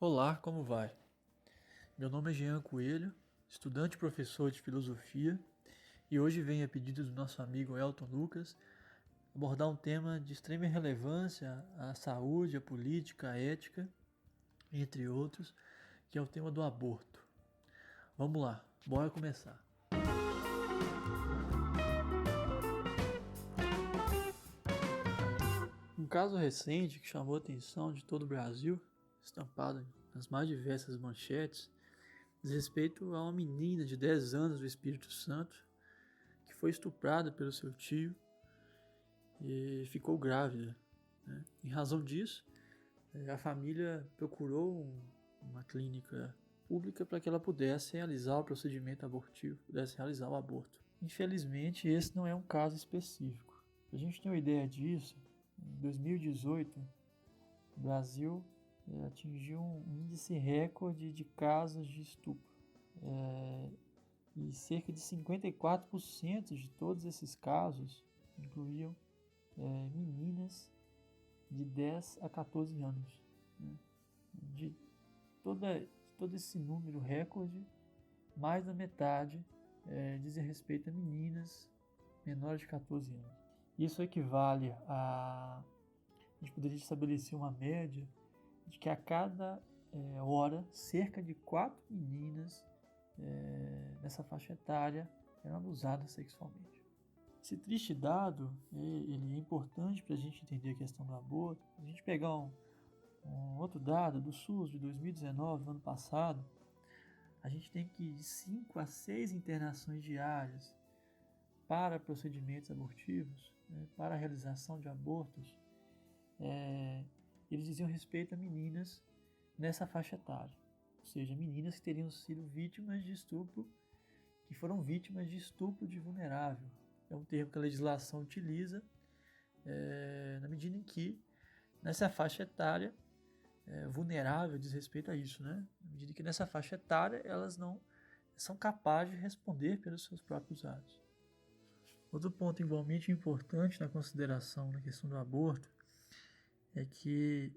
Olá, como vai? Meu nome é Jean Coelho, estudante e professor de filosofia, e hoje venho a pedido do nosso amigo Elton Lucas abordar um tema de extrema relevância à saúde, à política, à ética, entre outros, que é o tema do aborto. Vamos lá, bora começar. Um caso recente que chamou a atenção de todo o Brasil, estampado nas mais diversas manchetes, diz respeito a uma menina de 10 anos do Espírito Santo que foi estuprada pelo seu tio e ficou grávida, né? Em razão disso, a família procurou uma clínica pública para que ela pudesse realizar o procedimento abortivo, pudesse realizar o aborto. Infelizmente, esse não é um caso específico. Para a gente ter uma ideia disso, em 2018, o Brasil atingiu um índice recorde de casos de estupro. E cerca de 54% de todos esses casos incluíam meninas de 10 a 14 anos. Né? De todo esse número recorde, mais da metade dizem respeito a meninas menores de 14 anos. Isso equivale a gente poderia estabelecer uma média de que a cada hora, cerca de 4 meninas nessa faixa etária eram abusadas sexualmente. Esse triste dado ele é importante para a gente entender a questão do aborto. Se a gente pegar um outro dado do SUS de 2019, ano passado, a gente tem que de 5 a 6 internações diárias para procedimentos abortivos, para a realização de abortos, eles diziam respeito a meninas nessa faixa etária. Ou seja, meninas que teriam sido vítimas de estupro, que foram vítimas de estupro de vulnerável. É um termo que a legislação utiliza na medida em que, nessa faixa etária, vulnerável diz respeito a isso, né? Na medida que nessa faixa etária elas não são capazes de responder pelos seus próprios atos. Outro ponto igualmente importante na consideração da questão do aborto é que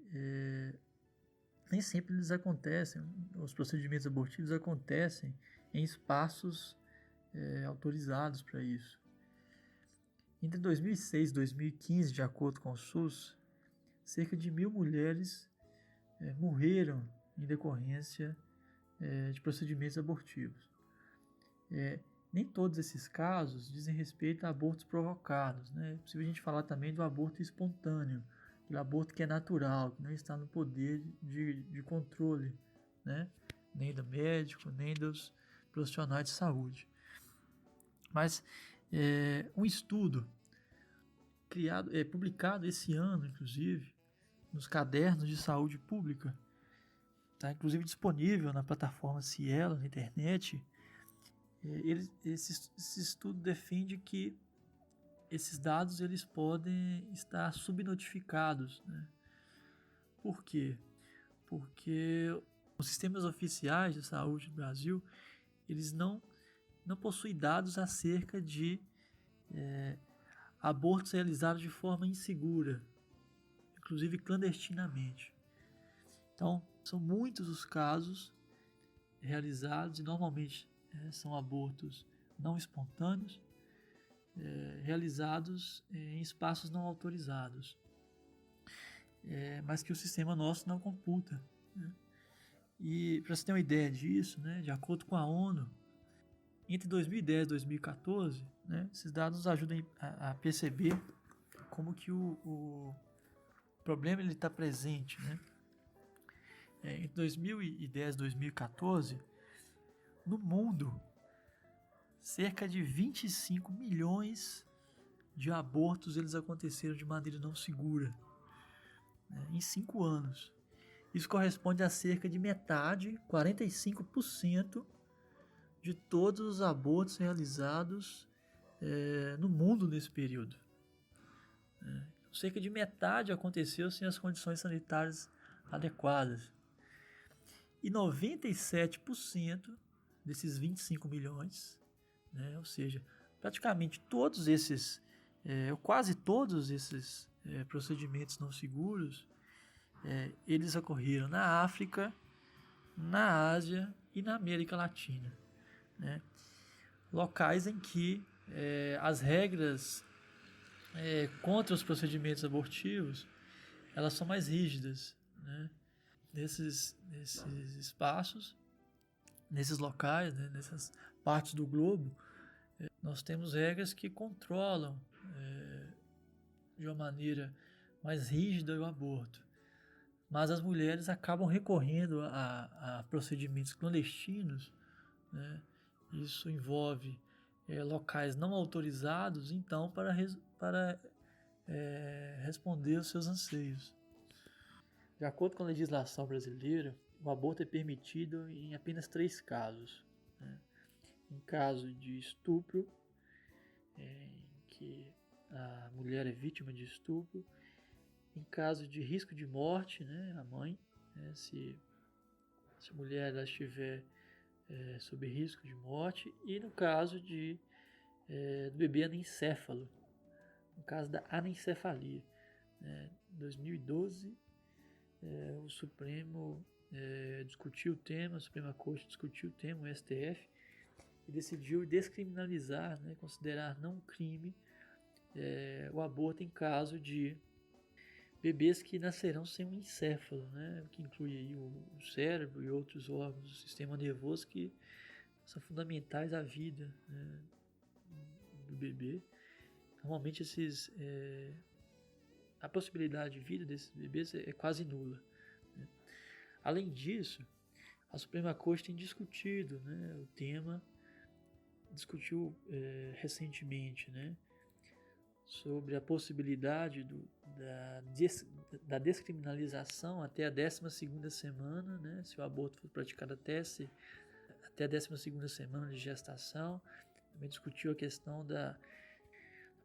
nem sempre eles acontecem, os procedimentos abortivos acontecem em espaços autorizados para isso. Entre 2006 e 2015, de acordo com o SUS, cerca de 1.000 mulheres morreram em decorrência de procedimentos abortivos. Nem todos esses casos dizem respeito a abortos provocados, né? É possível a gente falar também do aborto espontâneo, aquele aborto que é natural, que não está no poder de controle, né? Nem do médico, nem dos profissionais de saúde. Mas um estudo publicado esse ano, inclusive, nos cadernos de saúde pública, está inclusive disponível na plataforma Cielo, na internet. Esse estudo defende que esses dados eles podem estar subnotificados, né? Por quê? Porque os sistemas oficiais de saúde do Brasil eles não possuem dados acerca de abortos realizados de forma insegura, inclusive clandestinamente. Então, são muitos os casos realizados e normalmente são abortos não espontâneos, realizados em espaços não autorizados, mas que o sistema nosso não computa, né? E para você ter uma ideia disso, né, de acordo com a ONU, entre 2010 e 2014, né, esses dados nos ajudam a perceber como que o problema está presente, né? Entre 2010 e 2014, no mundo, cerca de 25 milhões de abortos eles aconteceram de maneira não segura, né, em 5 anos. Isso corresponde a cerca de metade, 45%, de todos os abortos realizados no mundo nesse período. Cerca de metade aconteceu sem as condições sanitárias adequadas. E 97% desses 25 milhões, né, ou seja, praticamente todos esses, quase todos esses procedimentos não seguros, eles ocorreram na África na Ásia e na América Latina, né? Locais em que as regras contra os procedimentos abortivos elas são mais rígidas, né? Nesses espaços, nesses locais, né? Nessas partes do globo, nós temos regras que controlam de uma maneira mais rígida o aborto. Mas as mulheres acabam recorrendo a procedimentos clandestinos, né? Isso envolve locais não autorizados, então, para responder aos seus anseios. De acordo com a legislação brasileira, o aborto é permitido em apenas 3 casos, né? Em caso de estupro, em que a mulher é vítima de estupro, em caso de risco de morte, né, a mãe, né, se a mulher ela estiver sob risco de morte, e no caso do bebê anencéfalo, no caso da anencefalia. Em 2012, o Supremo discutiu o tema, a Suprema Corte discutiu o tema, o STF, e decidiu descriminalizar, né, considerar não crime o aborto em caso de bebês que nascerão sem um encéfalo, né, que inclui aí o cérebro e outros órgãos do sistema nervoso que são fundamentais à vida, né, do bebê. Normalmente a possibilidade de vida desses bebês é quase nula, né? Além disso, a Suprema Corte tem discutido, né, o tema, discutiu recentemente, né, sobre a possibilidade da descriminalização até a 12ª semana, né, se o aborto for praticado até a 12ª semana de gestação. Também discutiu a questão da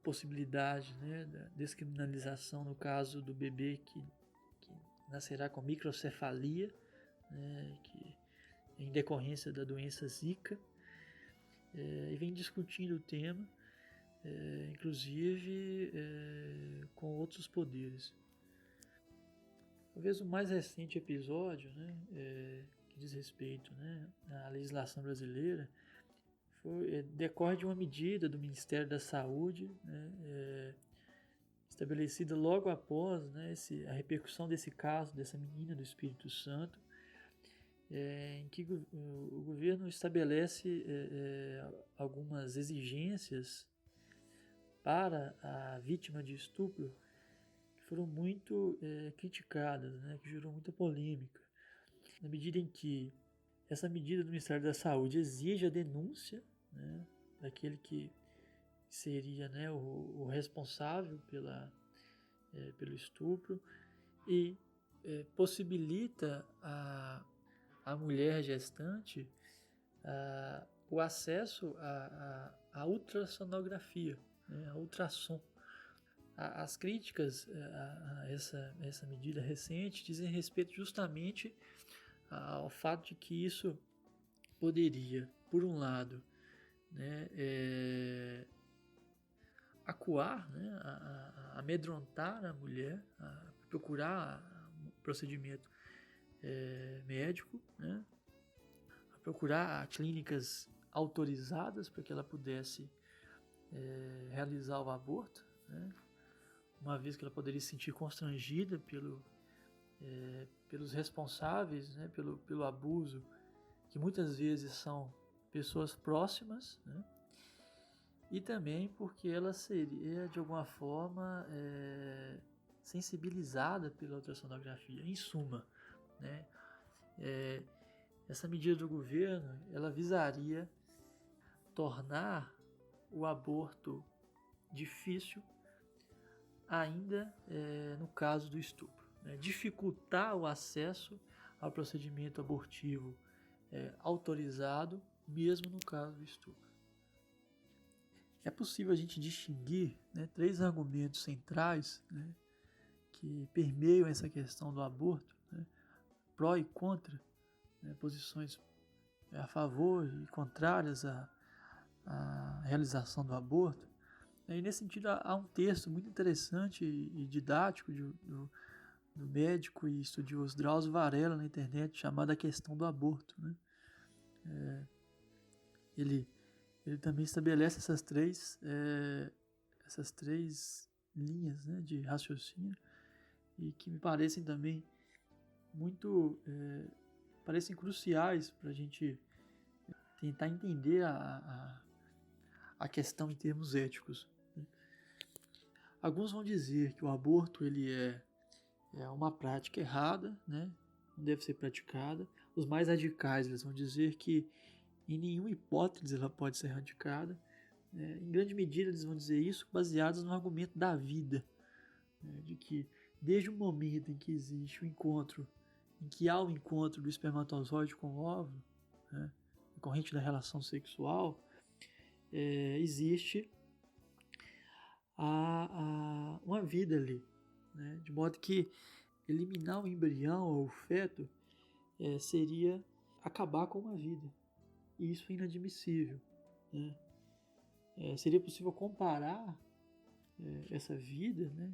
possibilidade, né, da descriminalização no caso do bebê que nascerá com microcefalia, né, que em decorrência da doença Zika, e vem discutindo o tema, inclusive com outros poderes. Talvez o mais recente episódio, né, que diz respeito, né, à legislação brasileira decorre de uma medida do Ministério da Saúde, né, estabelecida logo após, né, a repercussão desse caso, dessa menina do Espírito Santo, em que o governo estabelece algumas exigências para a vítima de estupro que foram muito criticadas, né, que gerou muita polêmica, na medida em que essa medida do Ministério da Saúde exige a denúncia, né, daquele que seria, né, o responsável pelo estupro, e possibilita a mulher gestante o acesso à ultrassonografia, né, a ultrassom. As críticas a essa medida recente dizem respeito justamente ao fato de que isso poderia, por um lado, né, acuar, né, amedrontar a mulher, a procurar um procedimento médico, né, a procurar clínicas autorizadas para que ela pudesse realizar o aborto, né, uma vez que ela poderia se sentir constrangida pelos responsáveis, né, pelo abuso, que muitas vezes são pessoas próximas, né, e também porque ela seria, de alguma forma, sensibilizada pela ultrassonografia. Em suma, né, essa medida do governo, ela visaria tornar o aborto difícil ainda no caso do estupro, né, dificultar o acesso ao procedimento abortivo autorizado, mesmo no caso do estupro. É possível a gente distinguir, né, 3 argumentos centrais, né, que permeiam essa questão do aborto, né, pró e contra, né, posições a favor e contrárias à realização do aborto. E nesse sentido há um texto muito interessante e didático do médico e estudioso Drauzio Varela na internet, chamada A Questão do Aborto, né? Ele também estabelece essas três linhas, né, de raciocínio, e que me parecem também muito parecem cruciais para a gente tentar entender a questão em termos éticos, né? Alguns vão dizer que o aborto ele é uma prática errada, né? Não deve ser praticada. Os mais radicais eles vão dizer que em nenhuma hipótese ela pode ser radicada. Em grande medida eles vão dizer isso baseados no argumento da vida, né? De que desde o momento em que existe o encontro, em que há o encontro do espermatozoide com o óvulo, né, decorrente da relação sexual, existe uma vida ali, né? De modo que eliminar o embrião ou o feto seria acabar com uma vida, e isso é inadmissível, né? Seria possível comparar essa vida, né,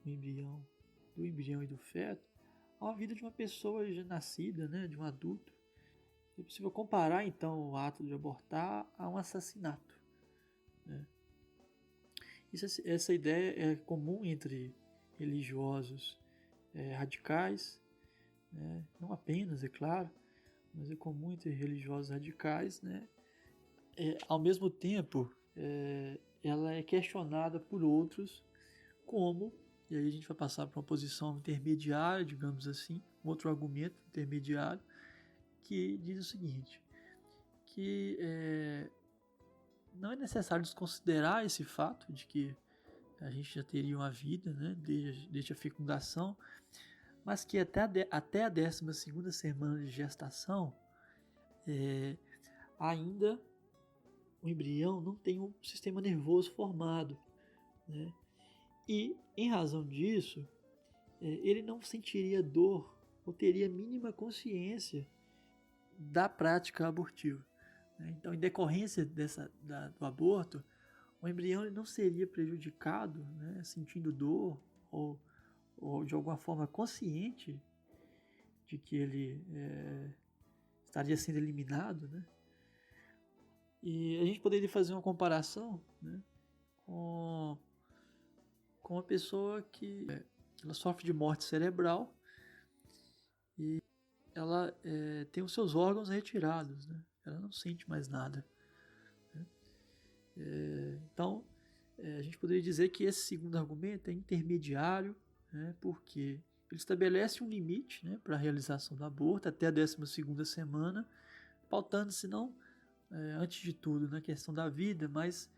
do embrião e do feto, a uma vida de uma pessoa já nascida, né, de um adulto. É possível comparar então o ato de abortar a um assassinato, né? Essa ideia é comum entre religiosos radicais, né? Não apenas, é claro, mas é comum entre religiosos radicais, né? Ao mesmo tempo, ela é questionada por outros como, e aí a gente vai passar para uma posição intermediária, digamos assim, um outro argumento intermediário, que diz o seguinte, que não é necessário desconsiderar esse fato de que a gente já teria uma vida, né, desde a fecundação, mas que até a 12ª semana de gestação, ainda o embrião não tem um sistema nervoso formado, né? E, em razão disso, ele não sentiria dor ou teria mínima consciência da prática abortiva, né? Então, em decorrência do aborto, o embrião ele não seria prejudicado, né, sentindo dor ou de alguma forma consciente de que ele estaria sendo eliminado, né? E a gente poderia fazer uma comparação, né, com uma pessoa que ela sofre de morte cerebral e ela tem os seus órgãos retirados, né? Ela não sente mais nada, né? Então, a gente poderia dizer que esse segundo argumento é intermediário, né, porque ele estabelece um limite, né, para a realização do aborto até a 12ª semana, pautando-se não, antes de tudo, na questão da vida, mas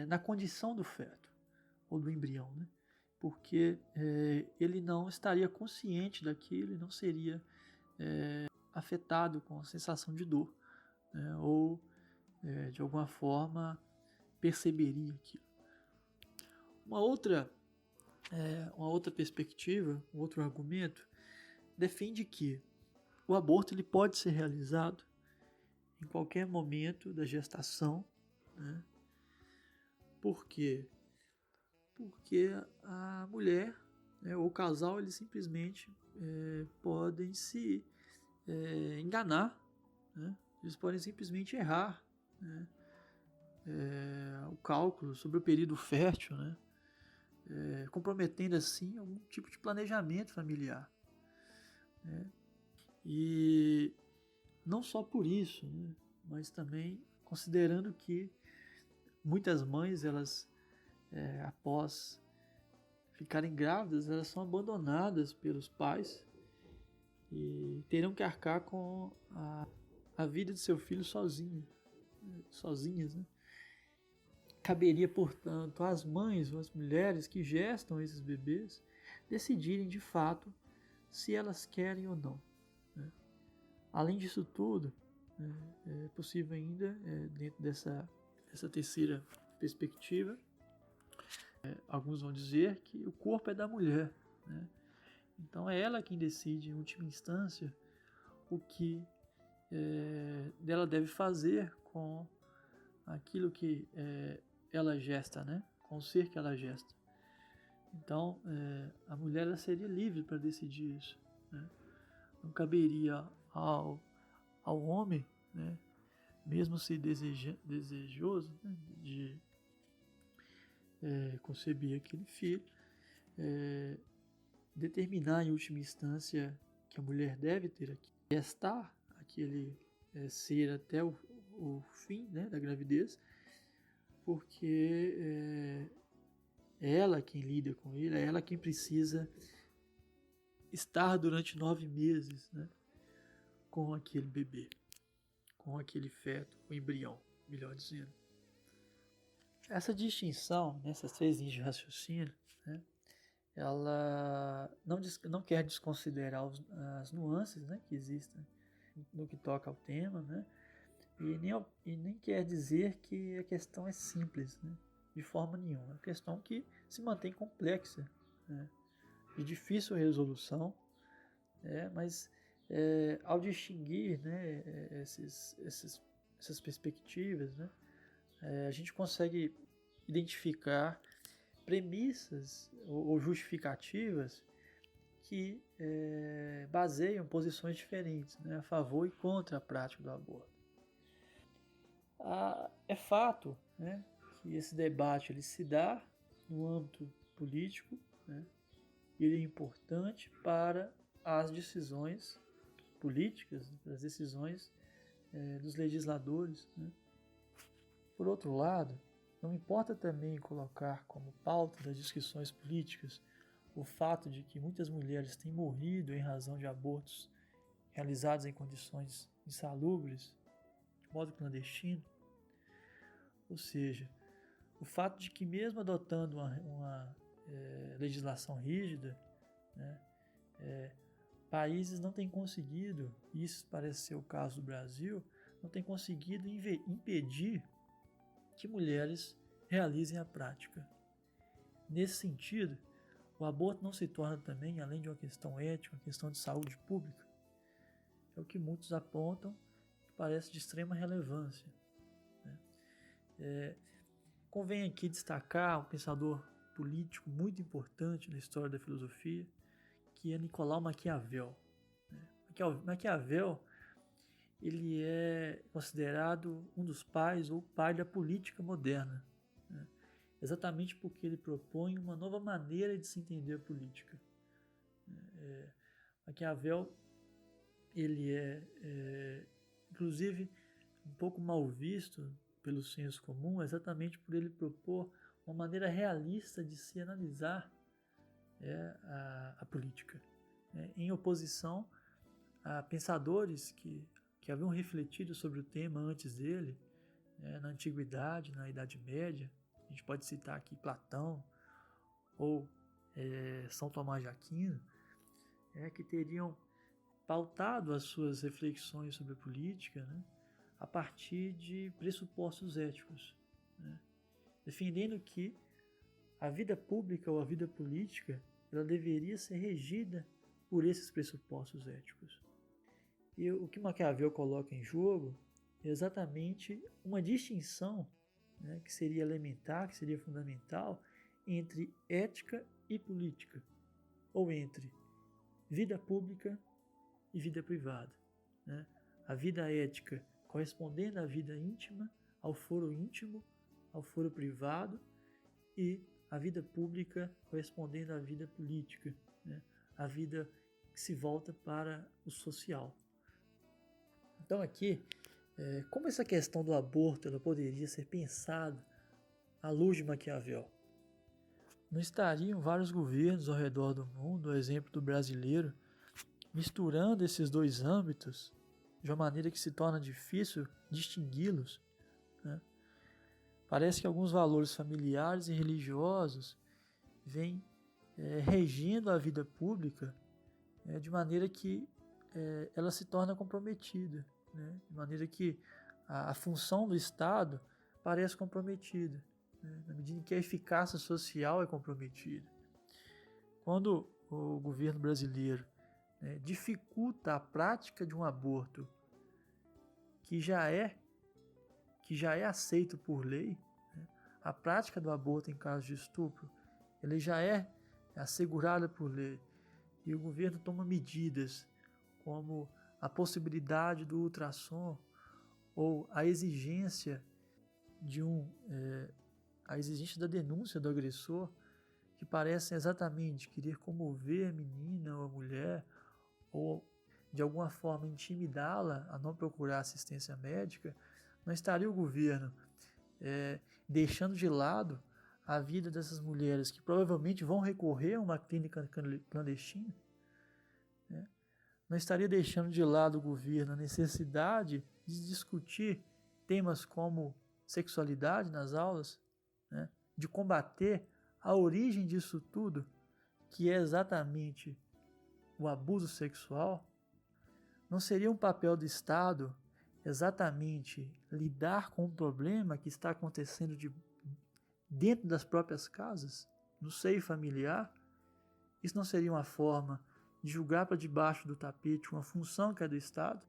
na condição do feto ou do embrião, né? Porque ele não estaria consciente daquilo e não seria afetado com a sensação de dor, né? Ou de alguma forma perceberia aquilo. Uma outra perspectiva, um outro argumento, defende que o aborto ele pode ser realizado em qualquer momento da gestação, né? Por quê? Porque a mulher, né, ou o casal, eles simplesmente podem se enganar, né? Eles podem simplesmente errar, né, o cálculo sobre o período fértil, né, comprometendo assim algum tipo de planejamento familiar, né? E não só por isso, né, mas também considerando que muitas mães, elas após ficarem grávidas, elas são abandonadas pelos pais e terão que arcar com a vida de seu filho sozinhas, né? Caberia, portanto, às mães ou às mulheres que gestam esses bebês decidirem de fato se elas querem ou não, né? Além disso tudo, é possível ainda, dentro dessa terceira perspectiva, alguns vão dizer que o corpo é da mulher, né? Então é ela quem decide, em última instância, o que ela deve fazer com aquilo que ela gesta, né? Com o ser que ela gesta. Então, a mulher ela seria livre para decidir isso, né? Não caberia ao homem, né, mesmo se desejoso, né, de conceber aquele filho, determinar em última instância que a mulher deve ter aqui, gestar aquele ser até o fim, né, da gravidez, porque é ela quem lida com ele, é ela quem precisa estar durante 9 meses, né, com aquele bebê, com aquele feto, o embrião, melhor dizendo. Essa distinção nessas 3 linhas de raciocínio, né, ela não quer desconsiderar as nuances, né, que existem no que toca ao tema, né, e nem quer dizer que a questão é simples, né, de forma nenhuma. É uma questão que se mantém complexa, né, de difícil resolução, mas ao distinguir, né, essas perspectivas, né, a gente consegue identificar premissas ou justificativas que baseiam posições diferentes, né, a favor e contra a prática do aborto. É fato, né, que esse debate ele se dá no âmbito político, né, e ele é importante para as decisões políticas, as decisões dos legisladores, né. Por outro lado, não importa também colocar como pauta das discussões políticas o fato de que muitas mulheres têm morrido em razão de abortos realizados em condições insalubres, de modo clandestino. Ou seja, o fato de que mesmo adotando uma legislação rígida, né, países não têm conseguido, isso parece ser o caso do Brasil, não têm conseguido impedir que mulheres realizem a prática. Nesse sentido, o aborto não se torna também, além de uma questão ética, uma questão de saúde pública. É o que muitos apontam que parece de extrema relevância, né? Convém aqui destacar um pensador político muito importante na história da filosofia, que é Nicolau Maquiavel. Maquiavel ele é considerado um dos pais ou pai da política moderna, né? Exatamente porque ele propõe uma nova maneira de se entender a política. Maquiavel ele inclusive um pouco mal visto pelo senso comum, exatamente por ele propor uma maneira realista de se analisar a política, em oposição a pensadores que haviam refletido sobre o tema antes dele, na Antiguidade, na Idade Média. A gente pode citar aqui Platão ou São Tomás de Aquino, que teriam pautado as suas reflexões sobre a política, né, a partir de pressupostos éticos, né, defendendo que a vida pública ou a vida política ela deveria ser regida por esses pressupostos éticos. E o que Maquiavel coloca em jogo é exatamente uma distinção, né, que seria elementar, que seria fundamental, entre ética e política, ou entre vida pública e vida privada, né? A vida ética correspondendo à vida íntima, ao foro íntimo, ao foro privado, e a vida pública correspondendo à vida política, né? A vida que se volta para o social. Então aqui, como essa questão do aborto ela poderia ser pensada à luz de Maquiavel? Não estariam vários governos ao redor do mundo, a exemplo do brasileiro, misturando esses dois âmbitos de uma maneira que se torna difícil distingui-los, né? Parece que alguns valores familiares e religiosos vêm regendo a vida pública de maneira que ela se torna comprometida, né? De maneira que a função do Estado parece comprometida, né? Na medida em que a eficácia social é comprometida. Quando o governo brasileiro dificulta a prática de um aborto que já é aceito por lei, né? A prática do aborto em caso de estupro, ele já é é assegurada por lei, e o governo toma medidas como a possibilidade do ultrassom ou a exigência a exigência da denúncia do agressor, que parecem exatamente querer comover a menina ou a mulher, ou de alguma forma intimidá-la a não procurar assistência médica, não estaria o governo deixando de lado a vida dessas mulheres que provavelmente vão recorrer a uma clínica clandestina? Né? Não estaria deixando de lado o governo a necessidade de discutir temas como sexualidade nas aulas, né? De combater a origem disso tudo, que é exatamente o abuso sexual? Não seria um papel do Estado exatamente lidar com o problema que está acontecendo dentro das próprias casas, no seio familiar? Isso não seria uma forma de jogar para debaixo do tapete uma função que é do Estado?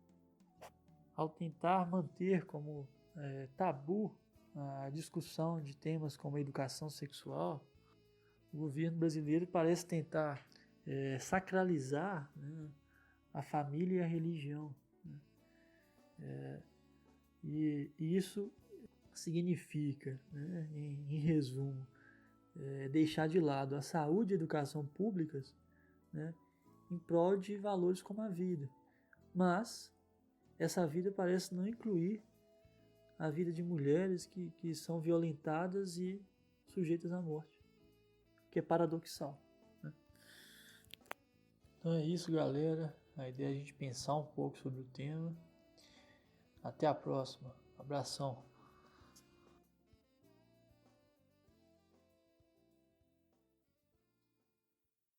Ao tentar manter como tabu a discussão de temas como a educação sexual, o governo brasileiro parece tentar sacralizar, né, a família e a religião. Né? E isso significa, né, em resumo, deixar de lado a saúde e a educação públicas, né, em prol de valores como a vida. Mas essa vida parece não incluir a vida de mulheres que são violentadas e sujeitas à morte, que é paradoxal. Né? Então é isso, galera. A ideia é a gente pensar um pouco sobre o tema. Até a próxima. Abração.